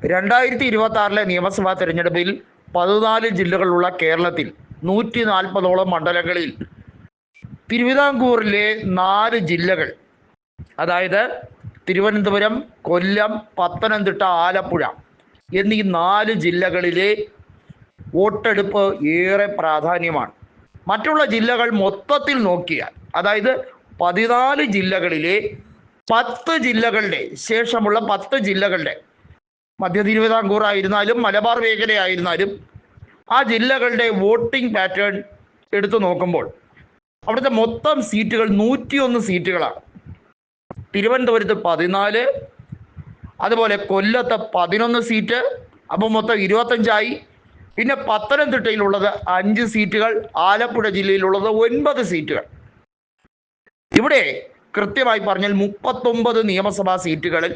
2026 നിയമസഭാ തെരഞ്ഞെടുപ്പിൽ 14 ജില്ലകളുള്ള കേരളത്തിൽ 140ഓളം മണ്ഡലങ്ങളിൽ തിരുവിതാംകൂറിലെ 4 ജില്ലകൾ, അതായത് തിരുവനന്തപുരം, കൊല്ലം, പത്തനംതിട്ട, ആലപ്പുഴ എന്നീ 4 ജില്ലകളിലെ വോട്ടെടുപ്പ് ഏറെ പ്രാധാന്യമാണ്. മറ്റുള്ള ജില്ലകൾ മൊത്തത്തിൽ നോക്കിയാൽ, അതായത് 14 ജില്ലകളിലെ 10 ജില്ലകളുടെ ശേഷമുള്ള 10 ജില്ലകളുടെ, മധ്യ തിരുവിതാംകൂർ ആയിരുന്നാലും മലബാർ മേഖലയായിരുന്നാലും ആ ജില്ലകളുടെ വോട്ടിംഗ് പാറ്റേൺ എടുത്തു നോക്കുമ്പോൾ അവിടുത്തെ മൊത്തം സീറ്റുകൾ 101 സീറ്റുകളാണ്. തിരുവനന്തപുരത്ത് 14, അതുപോലെ കൊല്ലത്ത് 11 സീറ്റ്, അപ്പോൾ മൊത്തം 25ആയി. പിന്നെ പത്തനംതിട്ടയിലുള്ളത് 5 സീറ്റുകൾ, ആലപ്പുഴ ജില്ലയിലുള്ളത് 9 സീറ്റുകൾ. ഇവിടെ കൃത്യമായി പറഞ്ഞാൽ 39 നിയമസഭാ സീറ്റുകളിൽ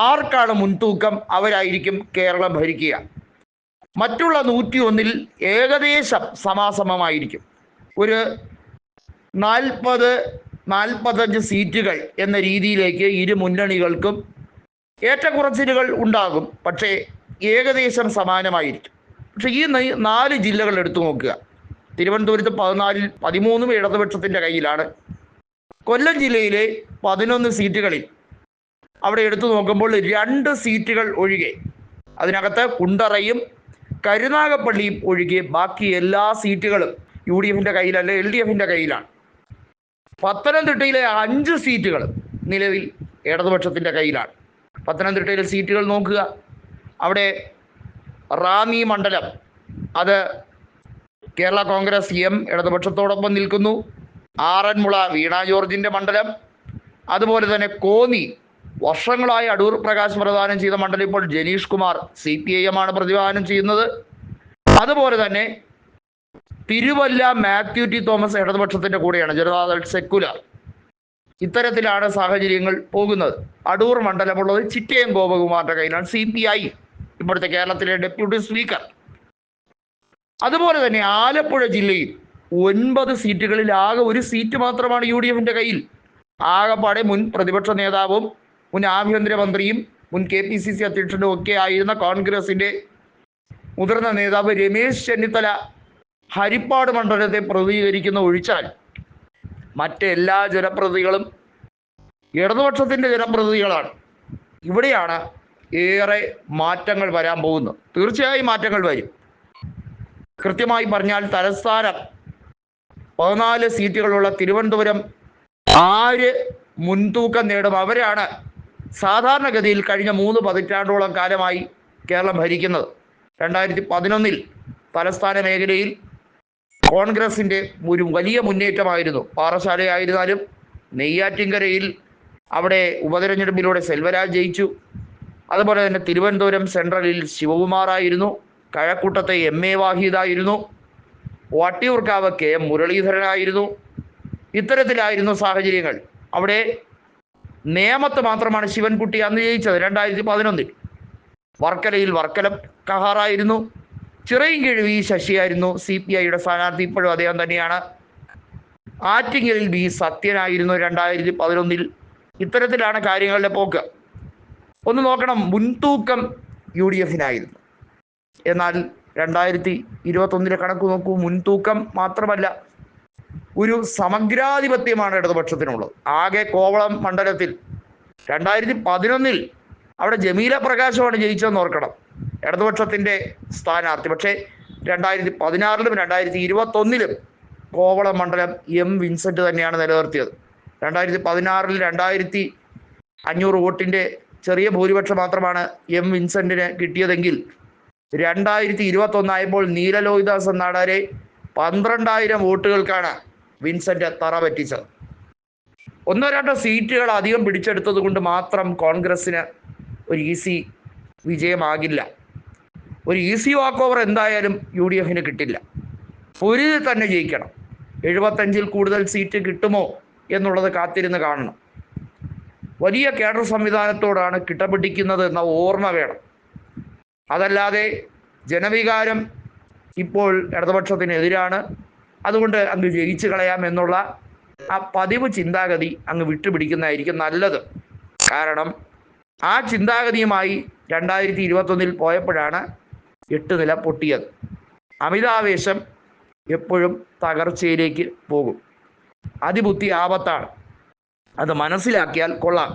ആർക്കാണ് മുൻതൂക്കം അവരായിരിക്കും കേരളം ഭരിക്കുക. മറ്റുള്ള 101-ൽ ഏകദേശം സമാസമമായിരിക്കും. ഒരു 40-45 സീറ്റുകൾ എന്ന രീതിയിലേക്ക് ഇരു മുന്നണികൾക്കും ഏറ്റക്കുറച്ചിലുകൾ ഉണ്ടാകും, പക്ഷേ ഏകദേശം സമാനമായിരിക്കും. പക്ഷെ ഈ 4 ജില്ലകൾ എടുത്തു നോക്കുക. തിരുവനന്തപുരത്ത് 14-ൽ 13 ഇടതുപക്ഷത്തിൻ്റെ കയ്യിലാണ്. കൊല്ലം ജില്ലയിലെ 11 സീറ്റുകളിൽ അവിടെ എടുത്തു നോക്കുമ്പോൾ 2 സീറ്റുകൾ ഒഴികെ, അതിനകത്ത് കുണ്ടറയും കരുനാഗപ്പള്ളിയും ഒഴികെ ബാക്കി എല്ലാ സീറ്റുകളും UDFിൻ്റെ കയ്യിലല്ല, LDFിൻ്റെ കയ്യിലാണ്. പത്തനംതിട്ടയിലെ 5 സീറ്റുകൾ നിലവിൽ ഇടതുപക്ഷത്തിൻ്റെ കയ്യിലാണ്. പത്തനംതിട്ടയിലെ സീറ്റുകൾ നോക്കുക. അവിടെ റാന്നി മണ്ഡലം, അത് കേരള കോൺഗ്രസ് എം ഇടതുപക്ഷത്തോടൊപ്പം നിൽക്കുന്നു. ആറന്മുള വീണ ജോർജിൻ്റെ മണ്ഡലം, അതുപോലെ തന്നെ കോന്നി വർഷങ്ങളായി അടൂർ പ്രകാശ് പ്രദാനം ചെയ്ത മണ്ഡലം ഇപ്പോൾ ജനീഷ് കുമാർ CPIM ആണ് പ്രതിദാനം ചെയ്യുന്നത്. അതുപോലെ തന്നെ തിരുവല്ല മാത്യു ടി തോമസ് ഇടതുപക്ഷത്തിൻ്റെ കൂടെയാണ്, ജനതാദൾ സെക്കുലർ. ഇത്തരത്തിലാണ് സാഹചര്യങ്ങൾ പോകുന്നത്. അടൂർ മണ്ഡലമുള്ളത് ചിറ്റയം ഗോപകുമാറിൻ്റെ കയ്യിലാണ്, CPI, ഇപ്പോഴത്തെ കേരളത്തിലെ ഡെപ്യൂട്ടി സ്പീക്കർ. അതുപോലെ തന്നെ ആലപ്പുഴ ജില്ലയിൽ 9 സീറ്റുകളിൽ ആകെ 1 സീറ്റ് മാത്രമാണ് UDFിൻ്റെ കയ്യിൽ. ആകെപ്പാടെ മുൻ പ്രതിപക്ഷ നേതാവും മുൻ ആഭ്യന്തരമന്ത്രിയും മുൻ KPCC അധ്യക്ഷനും ഒക്കെ ആയിരുന്ന കോൺഗ്രസിൻ്റെ മുതിർന്ന നേതാവ് രമേശ് ചെന്നിത്തല ഹരിപ്പാട് മണ്ഡലത്തെ പ്രതിനിധീകരിക്കുന്ന ഒഴിച്ചാൽ മറ്റെല്ലാ ജനപ്രതിനിധികളും ഇടതുപക്ഷത്തിൻ്റെ ജനപ്രതിനിധികളാണ്. ഇവിടെയാണ് ഏറെ മാറ്റങ്ങൾ വരാൻ പോകുന്നത്. തീർച്ചയായും മാറ്റങ്ങൾ വരും. കൃത്യമായി പറഞ്ഞാൽ തലസ്ഥാനം 14 സീറ്റുകളുള്ള തിരുവനന്തപുരം ആര് മുൻതൂക്കം നേടും അവരാണ് സാധാരണഗതിയിൽ കഴിഞ്ഞ 3 പതിറ്റാണ്ടോളം കാലമായി കേരളം ഭരിക്കുന്നത്. 2011-ൽ തലസ്ഥാന മേഖലയിൽ കോൺഗ്രസിൻ്റെ ഒരു വലിയ മുന്നേറ്റമായിരുന്നു. പാറശാലയായിരുന്നാലും നെയ്യാറ്റിൻകരയിൽ അവിടെ ഉപതെരഞ്ഞെടുപ്പിലൂടെ സെൽവരാജ് ജയിച്ചു. അതുപോലെ തന്നെ തിരുവനന്തപുരം സെൻട്രലിൽ ശിവകുമാറായിരുന്നു, കഴക്കൂട്ടത്തെ MA വാഹിദായിരുന്നു, വട്ടിയൂർക്കാവ് KM മുരളീധരനായിരുന്നു. ഇത്തരത്തിലായിരുന്നു സാഹചര്യങ്ങൾ. അവിടെ നേമത്ത് മാത്രമാണ് ശിവൻകുട്ടി അന്ന് ജയിച്ചത് 2011-ൽ. വർക്കലയിൽ വർക്കലം കഹാറായിരുന്നു. ചിറയിൻകീഴ് V ശശിയായിരുന്നു CPIയുടെ സ്ഥാനാർത്ഥി, ഇപ്പോഴും അദ്ദേഹം തന്നെയാണ്. ആറ്റിങ്ങലിൽ B സത്യനായിരുന്നു 2011-ൽ. ഇത്തരത്തിലാണ് കാര്യങ്ങളുടെ പോക്ക്. ഒന്ന് നോക്കണം, മുൻതൂക്കം UDFിനായിരുന്നു. എന്നാൽ 2021-ലെ കണക്ക് നോക്കൂ, മുൻതൂക്കം മാത്രമല്ല, ഒരു സമഗ്രാധിപത്യമാണ് ഇടതുപക്ഷത്തിനുള്ളത്. ആകെ കോവളം മണ്ഡലത്തിൽ 2011-ൽ അവിടെ ജമീല പ്രകാശമാണ് ജയിച്ചതെന്ന് ഓർക്കണം, ഇടതുപക്ഷത്തിൻ്റെ സ്ഥാനാർത്ഥി. പക്ഷേ 2016-ലും 2021-ലും കോവളം മണ്ഡലം M വിൻസെൻ്റ് തന്നെയാണ് നിലനിർത്തിയത്. 2016-ൽ 2500 വോട്ടിൻ്റെ ചെറിയ ഭൂരിപക്ഷം മാത്രമാണ് M വിൻസെൻറ്റിന് കിട്ടിയതെങ്കിൽ 2021 ആയപ്പോൾ നീലലോഹിദാസ് നാടാരെ 12,000 വോട്ടുകൾക്കാണ് വിൻസെൻ്റ് തറ പറ്റിച്ചത്. 1-2 സീറ്റുകൾ അധികം പിടിച്ചെടുത്തത് കൊണ്ട് മാത്രം കോൺഗ്രസ്സിന് ഒരു ഈസി വിജയമാകില്ല. ഒരു ഈസി വാക്ക് ഓവർ എന്തായാലും UDFിന് കിട്ടില്ല. പൊരുതി തന്നെ ജയിക്കണം. 75-ൽ കൂടുതൽ സീറ്റ് കിട്ടുമോ എന്നുള്ളത് കാത്തിരുന്ന് കാണണം. വലിയ കേഡർ സംവിധാനത്തോടാണ് കിട്ടപിടിക്കുന്നത് എന്ന ഓർമ്മ വേണം. അതല്ലാതെ ജനവികാരം ഇപ്പോൾ ഇടതുപക്ഷത്തിനെതിരാണ്, അതുകൊണ്ട് അങ്ങ് ജയിച്ചു കളയാം എന്നുള്ള ആ പതിവ് ചിന്താഗതി അങ്ങ് വിട്ടുപിടിക്കുന്നതായിരിക്കും നല്ലത്. കാരണം ആ ചിന്താഗതിയുമായി 2021 പോയപ്പോഴാണ് 8 നില പൊട്ടിയത്. അമിതാവേശം എപ്പോഴും തകർച്ചയിലേക്ക് പോകും. അതിബുദ്ധി ആപത്താണ്. അത് മനസ്സിലാക്കിയാൽ കൊള്ളാം.